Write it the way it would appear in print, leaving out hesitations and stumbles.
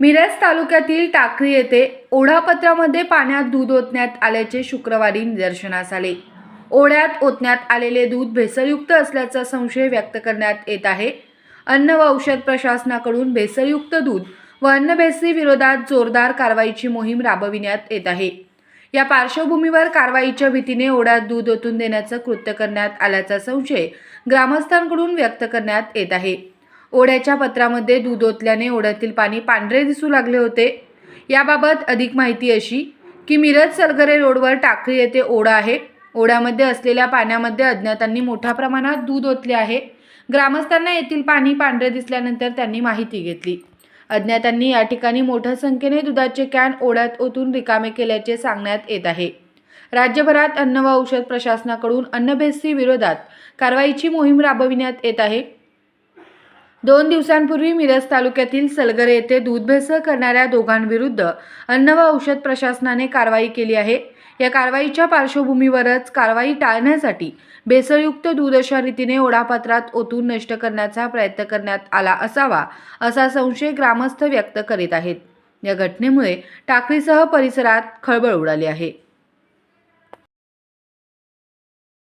मिरज तालुक्यातील टाकळी येथे ओढापत्रामध्ये पाण्यात दूध ओतण्यात आल्याचे शुक्रवारी निदर्शनास आले। ओढ्यात ओतण्यात आलेले दूध भेसळयुक्त असल्याचा संशय व्यक्त करण्यात येत आहे। अन्न व औषध प्रशासनाकडून भेसळयुक्त दूध व अन्न भेसळी विरोधात जोरदार कारवाईची मोहीम राबविण्यात येत आहे। या पार्श्वभूमीवर कारवाईच्या भीतीने ओढ्यात दूध ओतून देण्याचे कृत्य करण्यात आल्याचा संशय ग्रामस्थांकडून व्यक्त करण्यात येत आहे। ओढ्याच्या पत्रामध्ये दूध ओतल्याने ओढ्यातील पाणी पांढरे दिसू लागले होते। याबाबत अधिक माहिती अशी की मिरज सलगरे रोडवर टाकळी येथे ओढा आहे। ओढ्यामध्ये असलेल्या पाण्यामध्ये अज्ञातांनी मोठ्या प्रमाणात दूध ओतले आहे। ग्रामस्थांना येथील पाणी पांढरे दिसल्यानंतर त्यांनी माहिती घेतली। अज्ञातांनी या ठिकाणी मोठ्या संख्येने दुधाचे कॅन ओढ्यात ओतून रिकामे केल्याचे सांगण्यात येत आहे। राज्यभरात अन्न व औषध प्रशासनाकडून अन्न भेसळी विरोधात कारवाईची मोहीम राबविण्यात येत आहे। 2 दिवसांपूर्वी मिरज तालुक्यातील सलगरे येथे दूध भेसळ करणाऱ्या दोघांविरुद्ध अन्न व औषध प्रशासनाने कारवाई केली आहे। या कारवाईच्या पार्श्वभूमीवरच कारवाई टाळण्यासाठी भेसळयुक्त दूध अशा रीतीने ओढापात्रात ओतून नष्ट करण्याचा प्रयत्न करण्यात आला असावा असा संशय ग्रामस्थ व्यक्त करीत आहेत। या घटनेमुळे टाकळीसह परिसरात खळबळ उडाली आहे।